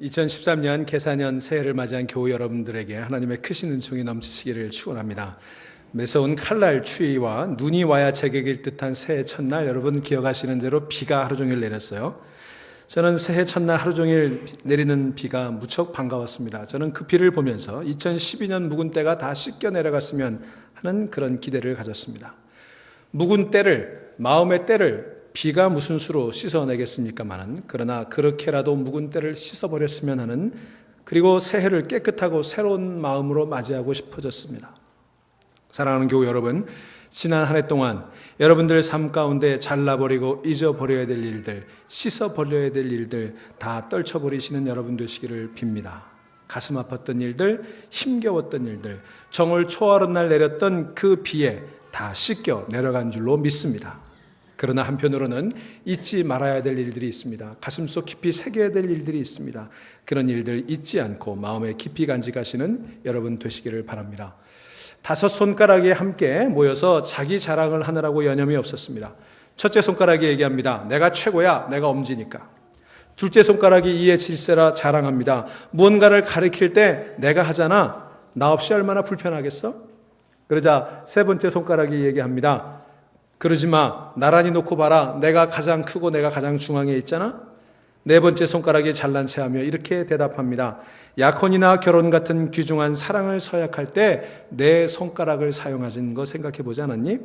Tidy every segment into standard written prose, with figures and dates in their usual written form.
2013년 개사년 새해를 맞이한 교우 여러분들에게 하나님의 크신 은총이 넘치시기를 축원합니다. 매서운 칼날 추위와 눈이 와야 제격일 듯한 새해 첫날, 여러분 기억하시는 대로 비가 하루 종일 내렸어요. 저는 새해 첫날 하루 종일 내리는 비가 무척 반가웠습니다. 저는 그 비를 보면서 2012년 묵은 때가 다 씻겨 내려갔으면 하는 그런 기대를 가졌습니다. 묵은 때를, 마음의 때를 비가 무슨 수로 씻어내겠습니까마는, 그러나 그렇게라도 묵은 때를 씻어버렸으면 하는, 그리고 새해를 깨끗하고 새로운 마음으로 맞이하고 싶어졌습니다. 사랑하는 교우 여러분, 지난 한 해 동안 여러분들 삶 가운데 잘라버리고 잊어버려야 될 일들, 씻어버려야 될 일들 다 떨쳐버리시는 여러분 되시기를 빕니다. 가슴 아팠던 일들, 힘겨웠던 일들, 정월 초하루 날 내렸던 그 비에 다 씻겨 내려간 줄로 믿습니다. 그러나 한편으로는 잊지 말아야 될 일들이 있습니다. 가슴속 깊이 새겨야 될 일들이 있습니다. 그런 일들 잊지 않고 마음에 깊이 간직하시는 여러분 되시기를 바랍니다. 5 손가락이 함께 모여서 자기 자랑을 하느라고 여념이 없었습니다. 첫째 손가락이 얘기합니다. 내가 최고야, 내가 엄지니까. 둘째 손가락이 이에 질세라 자랑합니다. 무언가를 가리킬 때 내가 하잖아, 나 없이 얼마나 불편하겠어? 그러자 세 번째 손가락이 얘기합니다. 그러지 마, 나란히 놓고 봐라, 내가 가장 크고 내가 가장 중앙에 있잖아. 네 번째 손가락이 잘난 체하며 이렇게 대답합니다. 약혼이나 결혼 같은 귀중한 사랑을 서약할 때 내 손가락을 사용하신 거 생각해 보지 않았니?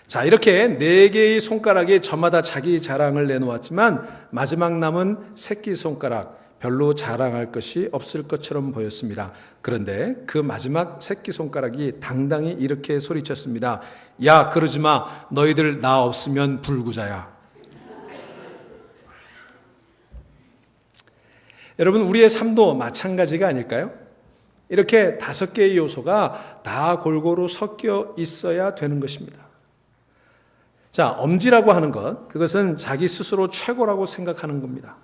자, 이렇게 4개의 손가락이 저마다 자기 자랑을 내놓았지만 마지막 남은 새끼손가락, 별로 자랑할 것이 없을 것처럼 보였습니다. 그런데 그 마지막 새끼손가락이 당당히 이렇게 소리쳤습니다. 야, 그러지 마, 너희들 나 없으면 불구자야. 여러분, 우리의 삶도 마찬가지가 아닐까요? 이렇게 5개의 요소가 다 골고루 섞여 있어야 되는 것입니다. 자, 엄지라고 하는 것, 그것은 자기 스스로 최고라고 생각하는 겁니다.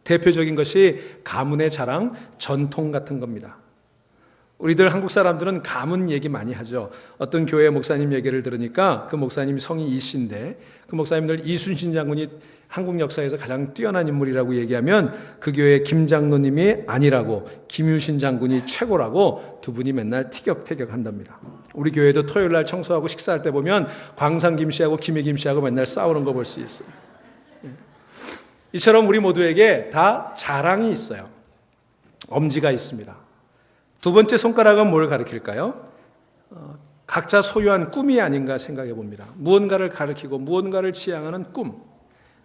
대표적인 것이 가문의 자랑, 전통 같은 겁니다. 우리들 한국 사람들은 가문 얘기 많이 하죠. 어떤 교회 목사님 얘기를 들으니까 그 목사님이 성이 이씨인데 그 목사님들 이순신 장군이 한국 역사에서 가장 뛰어난 인물이라고 얘기하면 그 교회 김 장로님이 아니라고, 김유신 장군이 최고라고 두 분이 맨날 티격태격 한답니다. 우리 교회도 토요일 날 청소하고 식사할 때 보면 광상 김씨하고 김해 김씨하고 맨날 싸우는 거 볼 수 있어요. 이처럼 우리 모두에게 다 자랑이 있어요. 엄지가 있습니다. 두 번째 손가락은 뭘 가리킬까요? 각자 소유한 꿈이 아닌가 생각해 봅니다. 무언가를 가리키고 무언가를 지향하는 꿈.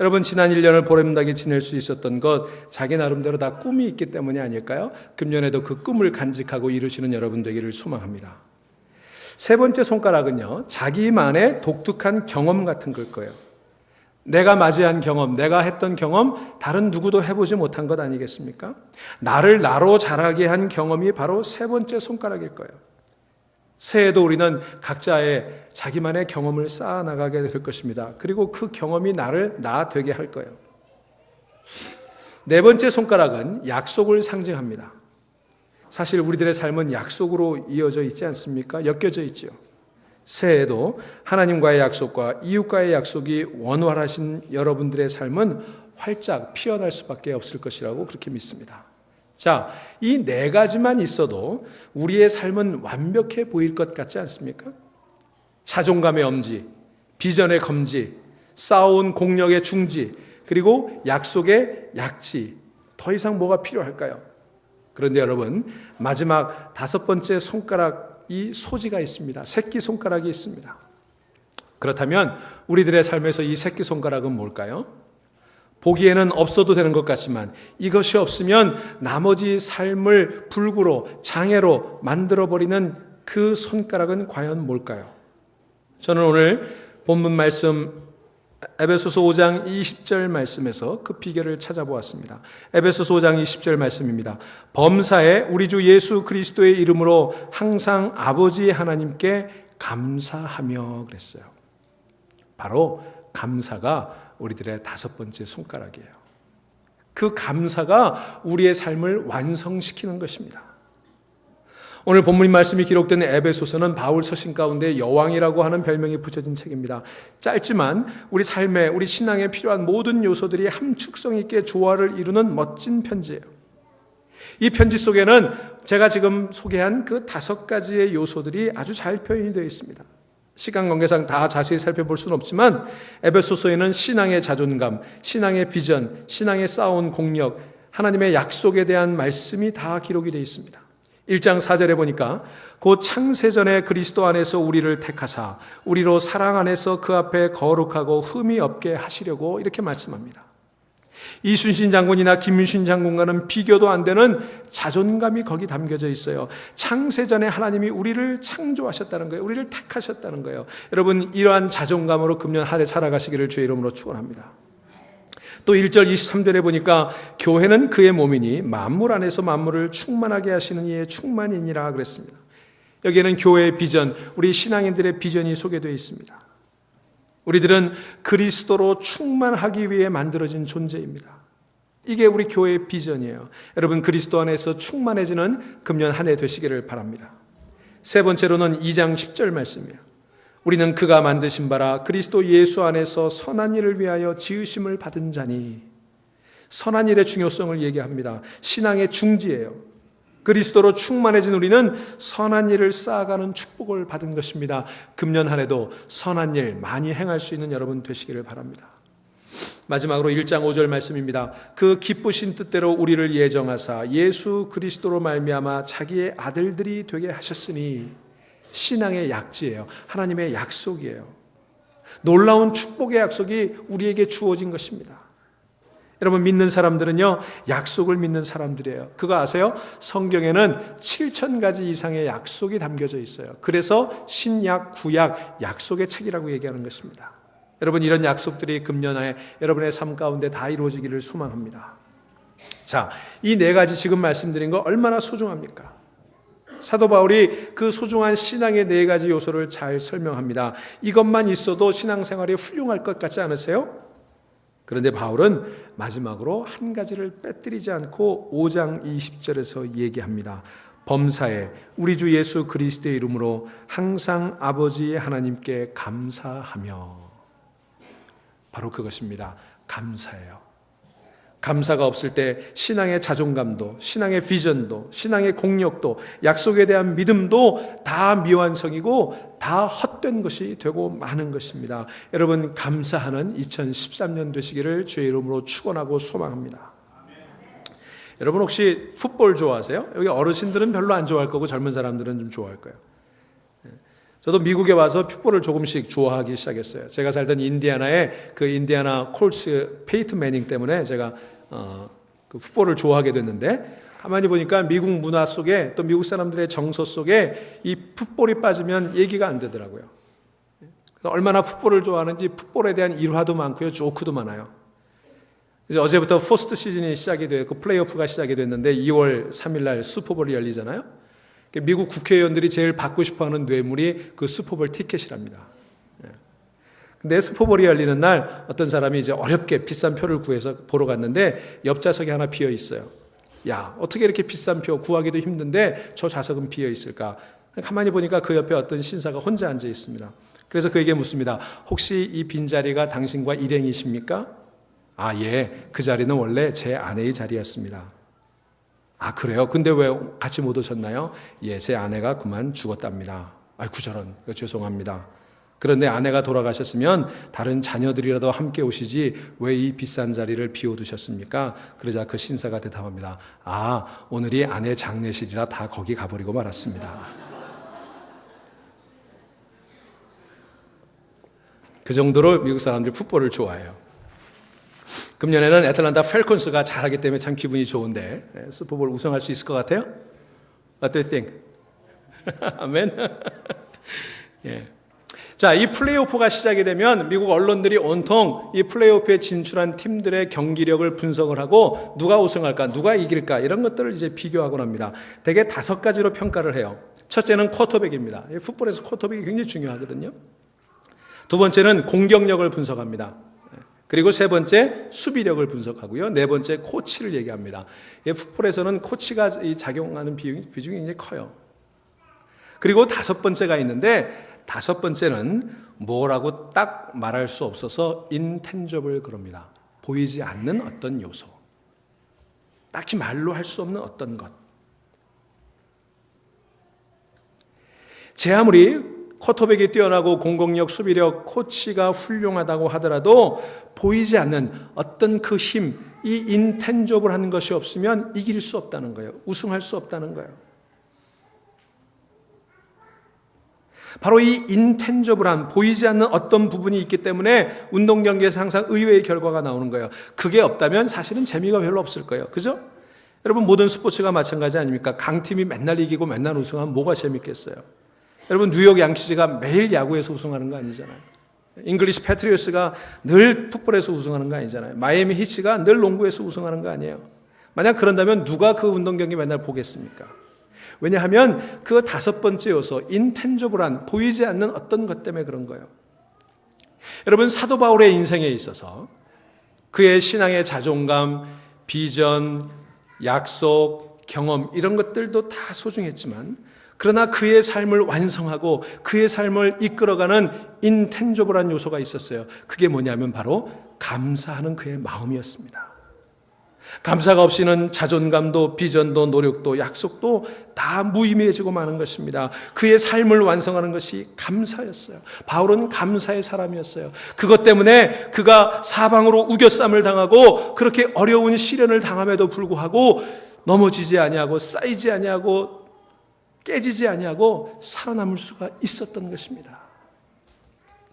여러분, 지난 1년을 보람나게 지낼 수 있었던 것, 자기 나름대로 다 꿈이 있기 때문이 아닐까요? 금년에도 그 꿈을 간직하고 이루시는 여러분 되기를 소망합니다. 세 번째 손가락은요, 자기만의 독특한 경험 같은 걸 거예요. 내가 맞이한 경험, 내가 했던 경험, 다른 누구도 해보지 못한 것 아니겠습니까? 나를 나로 자라게 한 경험이 바로 세 번째 손가락일 거예요. 새해도 우리는 각자의 자기만의 경험을 쌓아나가게 될 것입니다. 그리고 그 경험이 나를 나 되게 할 거예요. 네 번째 손가락은 약속을 상징합니다. 사실 우리들의 삶은 약속으로 이어져 있지 않습니까? 엮여져 있죠. 새해에도 하나님과의 약속과 이웃과의 약속이 원활하신 여러분들의 삶은 활짝 피어날 수밖에 없을 것이라고 그렇게 믿습니다. 자, 이 4가지만 있어도 우리의 삶은 완벽해 보일 것 같지 않습니까? 자존감의 엄지, 비전의 검지, 쌓아온 공력의 중지, 그리고 약속의 약지. 더 이상 뭐가 필요할까요? 그런데 여러분, 마지막 5번째 손가락, 이 소지가 있습니다. 새끼손가락이 있습니다. 그렇다면 우리들의 삶에서 이 새끼손가락은 뭘까요? 보기에는 없어도 되는 것 같지만 이것이 없으면 나머지 삶을 불구로, 장애로 만들어버리는 그 손가락은 과연 뭘까요? 저는 오늘 본문 말씀 에베소서 5장 20절 말씀에서 그 비결을 찾아보았습니다. 에베소서 5장 20절 말씀입니다. 범사에 우리 주 예수 그리스도의 이름으로 항상 아버지 하나님께 감사하며 그랬어요. 바로 감사가 우리들의 5번째 손가락이에요. 그 감사가 우리의 삶을 완성시키는 것입니다. 오늘 본문 말씀이 기록된 에베소서는 바울 서신 가운데 여왕이라고 하는 별명이 붙여진 책입니다. 짧지만 우리 삶에, 우리 신앙에 필요한 모든 요소들이 함축성 있게 조화를 이루는 멋진 편지예요. 이 편지 속에는 제가 지금 소개한 그 5가지의 요소들이 아주 잘 표현이 되어 있습니다. 시간 관계상 다 자세히 살펴볼 수는 없지만 에베소서에는 신앙의 자존감, 신앙의 비전, 신앙의 쌓아온 공력, 하나님의 약속에 대한 말씀이 다 기록이 되어 있습니다. 1장 4절에 보니까 곧 창세전에 그리스도 안에서 우리를 택하사 우리로 사랑 안에서 그 앞에 거룩하고 흠이 없게 하시려고 이렇게 말씀합니다. 이순신 장군이나 김윤신 장군과는 비교도 안 되는 자존감이 거기 담겨져 있어요. 창세전에 하나님이 우리를 창조하셨다는 거예요. 우리를 택하셨다는 거예요. 여러분, 이러한 자존감으로 금년 한 해 살아가시기를 주의 이름으로 축원합니다. 또 1절 23절에 보니까 교회는 그의 몸이니 만물 안에서 만물을 충만하게 하시는 이의 충만이니라 그랬습니다. 여기에는 교회의 비전, 우리 신앙인들의 비전이 소개되어 있습니다. 우리들은 그리스도로 충만하기 위해 만들어진 존재입니다. 이게 우리 교회의 비전이에요. 여러분, 그리스도 안에서 충만해지는 금년 한 해 되시기를 바랍니다. 세 번째로는 2장 10절 말씀이에요. 우리는 그가 만드신 바라 그리스도 예수 안에서 선한 일을 위하여 지으심을 받은 자니. 선한 일의 중요성을 얘기합니다. 신앙의 중지예요. 그리스도로 충만해진 우리는 선한 일을 쌓아가는 축복을 받은 것입니다. 금년 한 해도 선한 일 많이 행할 수 있는 여러분 되시기를 바랍니다. 마지막으로 1장 5절 말씀입니다. 그 기쁘신 뜻대로 우리를 예정하사 예수 그리스도로 말미암아 자기의 아들들이 되게 하셨으니. 신앙의 약지예요. 하나님의 약속이에요. 놀라운 축복의 약속이 우리에게 주어진 것입니다. 여러분, 믿는 사람들은요, 약속을 믿는 사람들이에요. 그거 아세요? 성경에는 7,000가지 이상의 약속이 담겨져 있어요. 그래서 신약, 구약, 약속의 책이라고 얘기하는 것입니다. 여러분, 이런 약속들이 금년에 여러분의 삶 가운데 다 이루어지기를 소망합니다. 자, 이 4가지 지금 말씀드린 거 얼마나 소중합니까? 사도 바울이 그 소중한 신앙의 4가지 요소를 잘 설명합니다. 이것만 있어도 신앙생활이 훌륭할 것 같지 않으세요? 그런데 바울은 마지막으로 한 가지를 빼뜨리지 않고 5장 20절에서 얘기합니다. 범사에 우리 주 예수 그리스도의 이름으로 항상 아버지 하나님께 감사하며. 바로 그것입니다. 감사해요. 감사가 없을 때 신앙의 자존감도, 신앙의 비전도, 신앙의 공력도, 약속에 대한 믿음도 다 미완성이고 다 헛된 것이 되고 마는 것입니다. 여러분, 감사하는 2013년 되시기를 주의 이름으로 축원하고 소망합니다. 여러분, 혹시 풋볼 좋아하세요? 여기 어르신들은 별로 안 좋아할 거고 젊은 사람들은 좀 좋아할 거예요. 저도 미국에 와서 풋볼을 조금씩 좋아하기 시작했어요. 제가 살던 인디애나의 그 인디애나 콜츠 페이튼 매닝 때문에 제가 그 풋볼을 좋아하게 됐는데, 가만히 보니까 미국 문화 속에 또 미국 사람들의 정서 속에 이 풋볼이 빠지면 얘기가 안 되더라고요. 그래서 얼마나 풋볼을 좋아하는지 풋볼에 대한 일화도 많고요, 조크도 많아요. 이제 어제부터 포스트 시즌이 시작이 됐고 플레이오프가 시작이 됐는데 2월 3일 날 슈퍼볼이 열리잖아요. 미국 국회의원들이 제일 받고 싶어하는 뇌물이 그 슈퍼볼 티켓이랍니다. 근데 슈퍼볼이 열리는 날 어떤 사람이 이제 어렵게 비싼 표를 구해서 보러 갔는데 옆 좌석이 하나 비어 있어요. 야, 어떻게 이렇게 비싼 표 구하기도 힘든데 저 좌석은 비어 있을까? 가만히 보니까 그 옆에 어떤 신사가 혼자 앉아 있습니다. 그래서 그에게 묻습니다. 혹시 이 빈자리가 당신과 일행이십니까? 아, 예. 그 자리는 원래 제 아내의 자리였습니다. 아, 그래요? 근데 왜 같이 못 오셨나요? 예, 제 아내가 그만 죽었답니다. 아이고, 저런, 죄송합니다. 그런데 아내가 돌아가셨으면 다른 자녀들이라도 함께 오시지 왜 이 비싼 자리를 비워두셨습니까? 그러자 그 신사가 대답합니다. 아, 오늘이 아내 장례식이라 다 거기 가버리고 말았습니다. 그 정도로 미국 사람들이 풋볼을 좋아해요. 금년에는 애틀랜타 펠콘스가 잘하기 때문에 참 기분이 좋은데 슈퍼볼 우승할 수 있을 것 같아요? What do you think? 아멘. 예. 자, 이 플레이오프가 시작이 되면 미국 언론들이 온통 이 플레이오프에 진출한 팀들의 경기력을 분석을 하고 누가 우승할까, 누가 이길까 이런 것들을 이제 비교하곤 합니다. 대개 5가지로 평가를 해요. 첫째는 쿼터백입니다. 풋볼에서 쿼터백이 굉장히 중요하거든요. 두 번째는 공격력을 분석합니다. 그리고 세 번째 수비력을 분석하고요. 네 번째 코치를 얘기합니다. 풋볼에서는 코치가 작용하는 비중이 굉장히 커요. 그리고 다섯 번째가 있는데 다섯 번째는 뭐라고 딱 말할 수 없어서 intangible 그럽니다. 보이지 않는 어떤 요소. 딱히 말로 할 수 없는 어떤 것. 제 아무리 쿼터백이 뛰어나고 공격력, 수비력, 코치가 훌륭하다고 하더라도 보이지 않는 어떤 그 힘, 이 인텐저블 하는 것이 없으면 이길 수 없다는 거예요. 우승할 수 없다는 거예요. 바로 이 인텐저블한 보이지 않는 어떤 부분이 있기 때문에 운동 경기에서 항상 의외의 결과가 나오는 거예요. 그게 없다면 사실은 재미가 별로 없을 거예요. 그죠? 여러분 모든 스포츠가 마찬가지 아닙니까? 강팀이 맨날 이기고 맨날 우승하면 뭐가 재밌겠어요? 여러분 뉴욕 양키즈가 매일 야구에서 우승하는 거 아니잖아요. 잉글리시 패트리어스가 늘 풋볼에서 우승하는 거 아니잖아요. 마이애미 히츠가 늘 농구에서 우승하는 거 아니에요. 만약 그런다면 누가 그 운동 경기 맨날 보겠습니까? 왜냐하면 그 다섯 번째 요소 인텐저블한 보이지 않는 어떤 것 때문에 그런 거예요. 여러분 사도 바울의 인생에 있어서 그의 신앙의 자존감, 비전, 약속, 경험 이런 것들도 다 소중했지만 그러나 그의 삶을 완성하고 그의 삶을 이끌어가는 인텐저블한 요소가 있었어요. 그게 뭐냐면 바로 감사하는 그의 마음이었습니다. 감사가 없이는 자존감도 비전도 노력도 약속도 다 무의미해지고 마는 것입니다. 그의 삶을 완성하는 것이 감사였어요. 바울은 감사의 사람이었어요. 그것 때문에 그가 사방으로 우겨쌈을 당하고 그렇게 어려운 시련을 당함에도 불구하고 넘어지지 아니하고 쌓이지 아니하고 깨지지 아니하고 살아남을 수가 있었던 것입니다.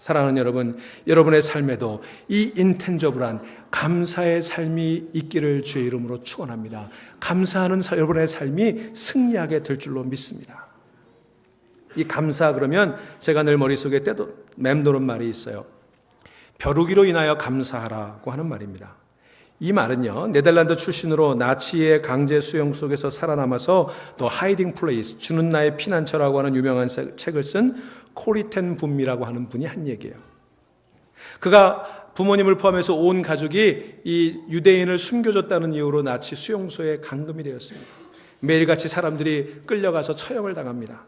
사랑하는 여러분, 여러분의 삶에도 이 인텐저블한 감사의 삶이 있기를 주의 이름으로 축원합니다. 감사하는 여러분의 삶이 승리하게 될 줄로 믿습니다. 이 감사 그러면 제가 늘 머릿속에 맴도는 말이 있어요. 벼루기로 인하여 감사하라고 하는 말입니다. 이 말은요, 네덜란드 출신으로 나치의 강제 수용 속에서 살아남아서 또 하이딩 플레이스, 주는 나의 피난처라고 하는 유명한 책을 쓴 코리텐 붐이라고 하는 분이 한 얘기예요. 그가 부모님을 포함해서 온 가족이 이 유대인을 숨겨줬다는 이유로 나치 수용소에 감금이 되었습니다. 매일같이 사람들이 끌려가서 처형을 당합니다.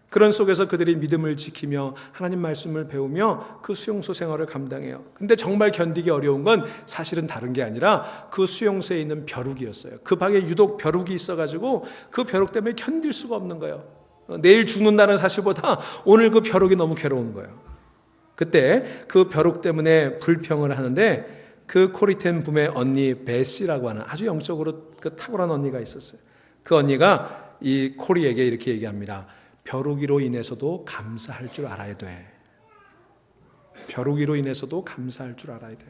그런 속에서 그들이 믿음을 지키며 하나님 말씀을 배우며 그 수용소 생활을 감당해요. 근데 정말 견디기 어려운 건 사실은 다른 게 아니라 그 수용소에 있는 벼룩이었어요. 그 방에 유독 벼룩이 있어가지고 그 벼룩 때문에 견딜 수가 없는 거예요. 내일 죽는다는 사실보다 오늘 그 벼룩이 너무 괴로운 거예요. 그때 그 벼룩 때문에 불평을 하는데 그 코리텐 붐의 언니 베시라고 하는 아주 영적으로 그 탁월한 언니가 있었어요. 그 언니가 이 코리에게 이렇게 얘기합니다. 벼루기로 인해서도 감사할 줄 알아야 돼. 벼루기로 인해서도 감사할 줄 알아야 돼.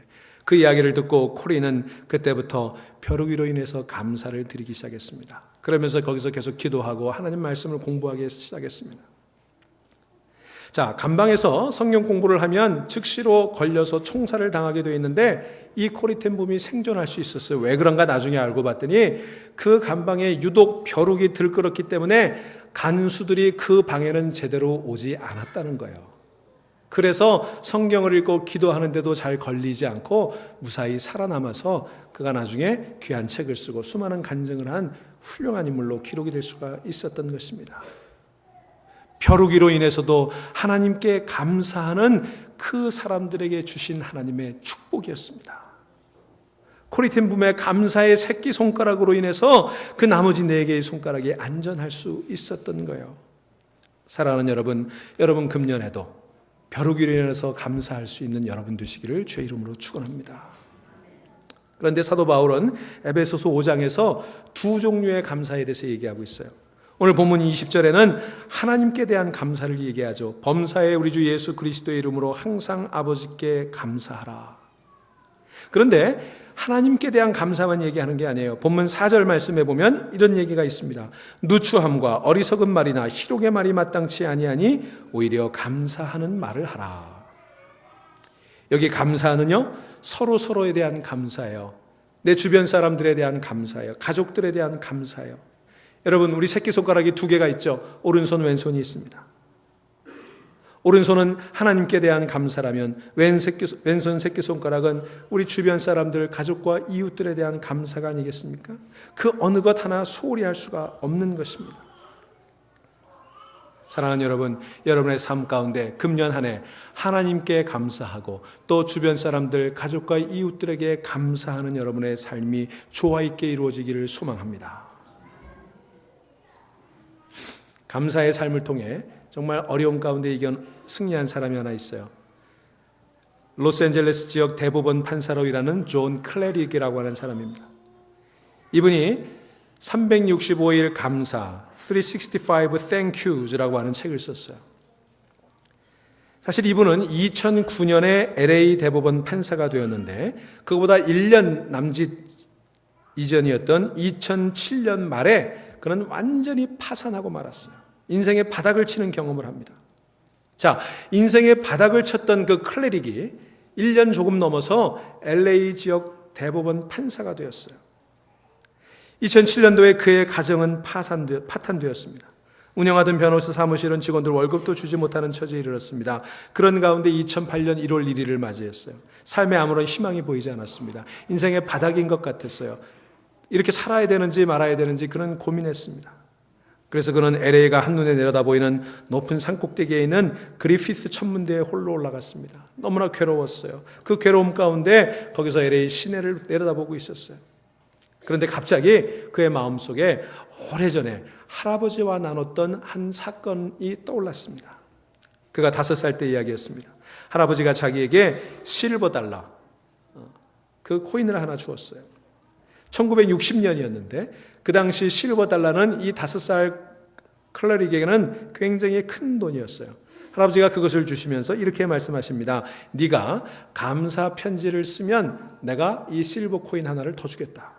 그 이야기를 듣고 코리는 그때부터 벼루기로 인해서 감사를 드리기 시작했습니다. 그러면서 거기서 계속 기도하고 하나님 말씀을 공부하기 시작했습니다. 자, 감방에서 성경 공부를 하면 즉시로 걸려서 총살을 당하게 되어 있는데 이 코리텐 붐이 생존할 수 있었어요. 왜 그런가 나중에 알고 봤더니 그 감방에 유독 벼룩이 들끓었기 때문에 간수들이 그 방에는 제대로 오지 않았다는 거예요. 그래서 성경을 읽고 기도하는데도 잘 걸리지 않고 무사히 살아남아서 그가 나중에 귀한 책을 쓰고 수많은 간증을 한 훌륭한 인물로 기록이 될 수가 있었던 것입니다. 벼루기로 인해서도 하나님께 감사하는 그 사람들에게 주신 하나님의 축복이었습니다. 코리텐 붐의 감사의 새끼손가락으로 인해서 그 나머지 4개의 손가락이 안전할 수 있었던 거예요. 사랑하는 여러분, 여러분 금년에도 벼루기로 인해서 감사할 수 있는 여러분 되시기를 주의 이름으로 축원합니다. 그런데 사도 바울은 에베소서 5장에서 두 종류의 감사에 대해서 얘기하고 있어요. 오늘 본문 20절에는 하나님께 대한 감사를 얘기하죠. 범사에 우리 주 예수 그리스도의 이름으로 항상 아버지께 감사하라. 그런데 하나님께 대한 감사만 얘기하는 게 아니에요. 본문 4절 말씀에 보면 이런 얘기가 있습니다. 누추함과 어리석은 말이나 희록의 말이 마땅치 아니하니 오히려 감사하는 말을 하라. 여기 감사는요, 서로에 대한 감사예요. 내 주변 사람들에 대한 감사예요. 가족들에 대한 감사예요. 여러분, 우리 새끼손가락이 2개가 있죠. 오른손, 왼손이 있습니다. 오른손은 하나님께 대한 감사라면 왼손 새끼손가락은 우리 주변 사람들, 가족과 이웃들에 대한 감사가 아니겠습니까? 그 어느 것 하나 소홀히 할 수가 없는 것입니다. 사랑하는 여러분, 여러분의 삶 가운데 금년 한 해 하나님께 감사하고 또 주변 사람들, 가족과 이웃들에게 감사하는 여러분의 삶이 조화 있게 이루어지기를 소망합니다. 감사의 삶을 통해 정말 어려움 가운데 승리한 사람이 하나 있어요. 로스앤젤레스 지역 대법원 판사로 일하는 존 클레릭이라고 하는 사람입니다. 이분이 365일 감사, 365 Thank Yous라고 하는 책을 썼어요. 사실 이분은 2009년에 LA 대법원 판사가 되었는데 그보다 1년 남짓 이전이었던 2007년 말에 그는 완전히 파산하고 말았어요. 인생의 바닥을 치는 경험을 합니다. 자, 인생의 바닥을 쳤던 그 클레릭이 1년 조금 넘어서 LA 지역 대법원 판사가 되었어요. 2007년도에 그의 가정은 파탄되었습니다. 운영하던 변호사 사무실은 직원들 월급도 주지 못하는 처지에 이르렀습니다. 그런 가운데 2008년 1월 1일을 맞이했어요. 삶에 아무런 희망이 보이지 않았습니다. 인생의 바닥인 것 같았어요. 이렇게 살아야 되는지 말아야 되는지 그는 고민했습니다. 그래서 그는 LA가 한눈에 내려다 보이는 높은 산꼭대기에 있는 그리피스 천문대에 홀로 올라갔습니다. 너무나 괴로웠어요. 그 괴로움 가운데 거기서 LA 시내를 내려다보고 있었어요. 그런데 갑자기 그의 마음속에 오래전에 할아버지와 나눴던 한 사건이 떠올랐습니다. 그가 5살 때 이야기였습니다. 할아버지가 자기에게 실버 달러, 그 코인을 하나 주었어요. 1960년이었는데 그 당시 실버 달러는 이 5살 클레릭에게는 굉장히 큰 돈이었어요. 할아버지가 그것을 주시면서 이렇게 말씀하십니다. 네가 감사 편지를 쓰면 내가 이 실버 코인 하나를 더 주겠다.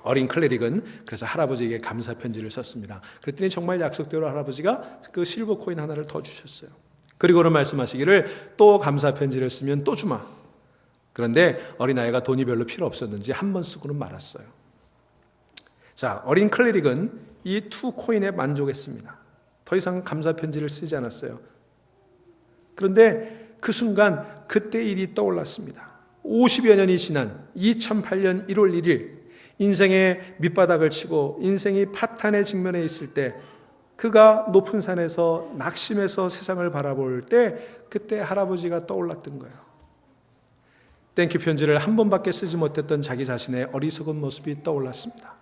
어린 클레릭은 그래서 할아버지에게 감사 편지를 썼습니다. 그랬더니 정말 약속대로 할아버지가 그 실버 코인 하나를 더 주셨어요. 그리고는 말씀하시기를 또 감사 편지를 쓰면 또 주마. 그런데 어린아이가 돈이 별로 필요 없었는지 한 번 쓰고는 말았어요. 자, 어린 클레릭은 이 투 코인에 만족했습니다. 더 이상 감사 편지를 쓰지 않았어요. 그런데 그 순간 그때 일이 떠올랐습니다. 50여 년이 지난 2008년 1월 1일 인생의 밑바닥을 치고 인생이 파탄의 직면에 있을 때 그가 높은 산에서 낙심해서 세상을 바라볼 때 그때 할아버지가 떠올랐던 거예요. 땡큐 편지를 한 번밖에 쓰지 못했던 자기 자신의 어리석은 모습이 떠올랐습니다.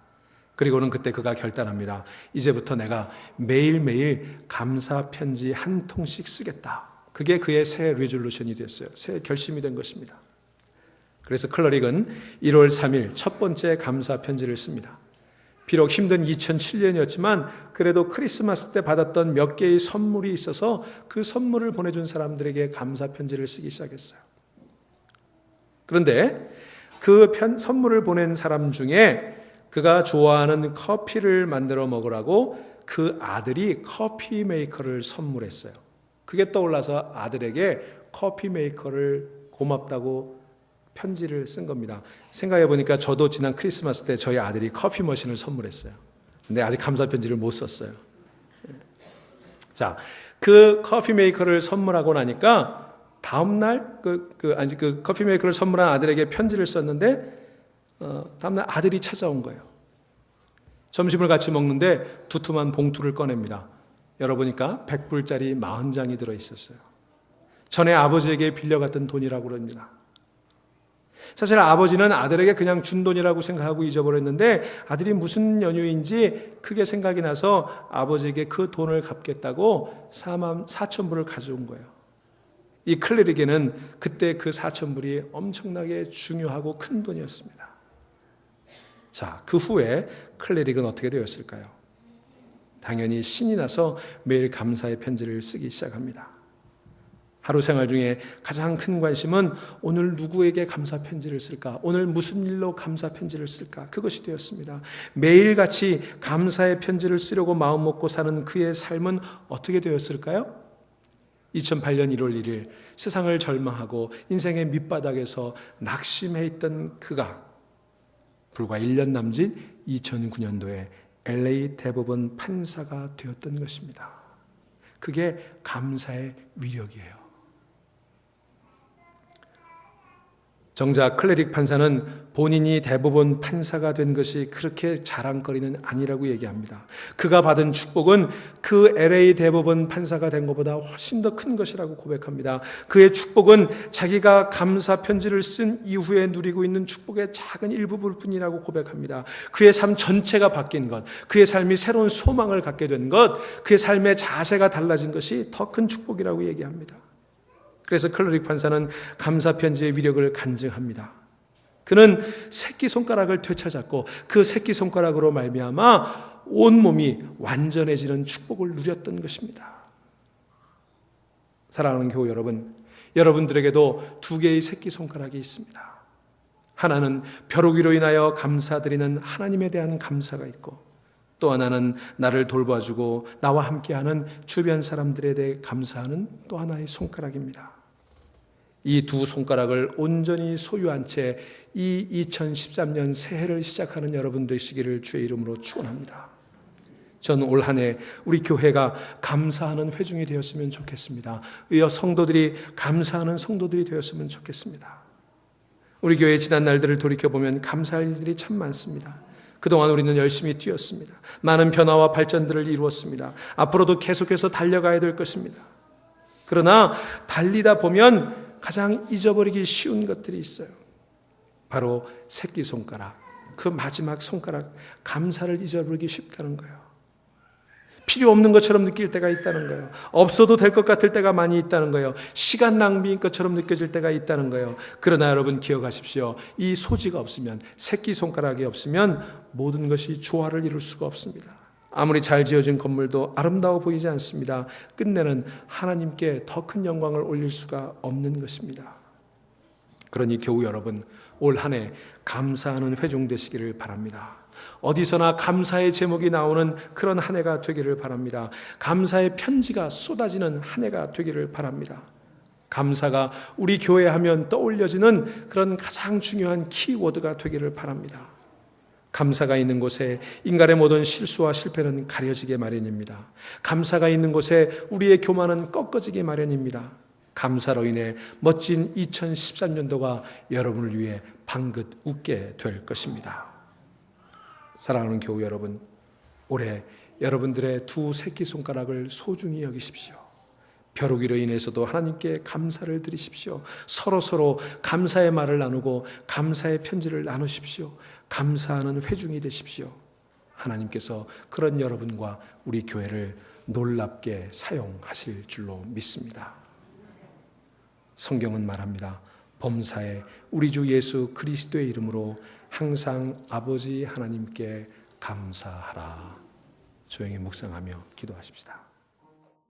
그리고는 그때 그가 결단합니다. 이제부터 내가 매일매일 감사 편지 한 통씩 쓰겠다. 그게 그의 새 리졸루션이 됐어요. 새 결심이 된 것입니다. 그래서 클레릭은 1월 3일 첫 번째 감사 편지를 씁니다. 비록 힘든 2007년이었지만 그래도 크리스마스 때 받았던 몇 개의 선물이 있어서 그 선물을 보내준 사람들에게 감사 편지를 쓰기 시작했어요. 그런데 그 선물을 보낸 사람 중에 그가 좋아하는 커피를 만들어 먹으라고 그 아들이 커피 메이커를 선물했어요. 그게 떠올라서 아들에게 커피 메이커를 고맙다고 편지를 쓴 겁니다. 생각해 보니까 저도 지난 크리스마스 때 저희 아들이 커피 머신을 선물했어요. 근데 아직 감사 편지를 못 썼어요. 자, 그 커피 메이커를 선물하고 나니까 다음 날 그 커피 메이커를 선물한 아들에게 편지를 썼는데 다음 날 아들이 찾아온 거예요. 점심을 같이 먹는데 두툼한 봉투를 꺼냅니다. 열어보니까 100불짜리 40장이 들어 있었어요. 전에 아버지에게 빌려갔던 돈이라고 그럽니다. 사실 아버지는 아들에게 그냥 준 돈이라고 생각하고 잊어버렸는데 아들이 무슨 연유인지 크게 생각이 나서 아버지에게 그 돈을 갚겠다고 44,000불을 가져온 거예요. 이 클레릭에는 그때 그 4,000불이 엄청나게 중요하고 큰 돈이었습니다. 자, 그 후에 클레릭은 어떻게 되었을까요? 당연히 신이 나서 매일 감사의 편지를 쓰기 시작합니다. 하루 생활 중에 가장 큰 관심은 오늘 누구에게 감사 편지를 쓸까? 오늘 무슨 일로 감사 편지를 쓸까? 그것이 되었습니다. 매일같이 감사의 편지를 쓰려고 마음 먹고 사는 그의 삶은 어떻게 되었을까요? 2008년 1월 1일 세상을 절망하고 인생의 밑바닥에서 낙심해 있던 그가 불과 1년 남짓 2009년도에 LA 대법원 판사가 되었던 것입니다. 그게 감사의 위력이에요. 정작 클레릭 판사는 본인이 대법원 판사가 된 것이 그렇게 자랑거리는 아니라고 얘기합니다. 그가 받은 축복은 그 LA 대법원 판사가 된 것보다 훨씬 더 큰 것이라고 고백합니다. 그의 축복은 자기가 감사 편지를 쓴 이후에 누리고 있는 축복의 작은 일부분 뿐이라고 고백합니다. 그의 삶 전체가 바뀐 것, 그의 삶이 새로운 소망을 갖게 된 것, 그의 삶의 자세가 달라진 것이 더 큰 축복이라고 얘기합니다. 그래서 클레릭 판사는 감사 편지의 위력을 간증합니다. 그는 새끼손가락을 되찾았고 그 새끼손가락으로 말미암아 온몸이 완전해지는 축복을 누렸던 것입니다. 사랑하는 교우 여러분, 여러분들에게도 두 개의 새끼손가락이 있습니다. 하나는 벼룩이로 인하여 감사드리는 하나님에 대한 감사가 있고, 또 하나는 나를 돌봐주고 나와 함께하는 주변 사람들에 대해 감사하는 또 하나의 손가락입니다. 이 두 손가락을 온전히 소유한 채 이 2013년 새해를 시작하는 여러분 되시기를 주의 이름으로 축원합니다. 전 올 한 해 우리 교회가 감사하는 회중이 되었으면 좋겠습니다. 의여 성도들이 감사하는 성도들이 되었으면 좋겠습니다. 우리 교회의 지난 날들을 돌이켜보면 감사할 일들이 참 많습니다. 그동안 우리는 열심히 뛰었습니다. 많은 변화와 발전들을 이루었습니다. 앞으로도 계속해서 달려가야 될 것입니다. 그러나 달리다 보면 가장 잊어버리기 쉬운 것들이 있어요. 바로 새끼손가락, 그 마지막 손가락, 감사를 잊어버리기 쉽다는 거예요. 필요 없는 것처럼 느낄 때가 있다는 거예요. 없어도 될 것 같을 때가 많이 있다는 거예요. 시간 낭비인 것처럼 느껴질 때가 있다는 거예요. 그러나 여러분 기억하십시오. 이 소지가 없으면, 새끼손가락이 없으면 모든 것이 조화를 이룰 수가 없습니다. 아무리 잘 지어진 건물도 아름다워 보이지 않습니다. 끝내는 하나님께 더 큰 영광을 올릴 수가 없는 것입니다. 그러니 교우 여러분, 올 한 해 감사하는 회중 되시기를 바랍니다. 어디서나 감사의 제목이 나오는 그런 한 해가 되기를 바랍니다. 감사의 편지가 쏟아지는 한 해가 되기를 바랍니다. 감사가 우리 교회 하면 떠올려지는 그런 가장 중요한 키워드가 되기를 바랍니다. 감사가 있는 곳에 인간의 모든 실수와 실패는 가려지게 마련입니다. 감사가 있는 곳에 우리의 교만은 꺾어지게 마련입니다. 감사로 인해 멋진 2013년도가 여러분을 위해 방긋 웃게 될 것입니다. 사랑하는 교우 여러분, 올해 여러분들의 두 새끼손가락을 소중히 여기십시오. 벼룩이로 인해서도 하나님께 감사를 드리십시오. 서로 감사의 말을 나누고 감사의 편지를 나누십시오. 감사하는 회중이 되십시오. 하나님께서 그런 여러분과 우리 교회를 놀랍게 사용하실 줄로 믿습니다. 성경은 말합니다. 범사에 우리 주 예수 그리스도의 이름으로 항상 아버지 하나님께 감사하라. 조용히 묵상하며 기도하십시다.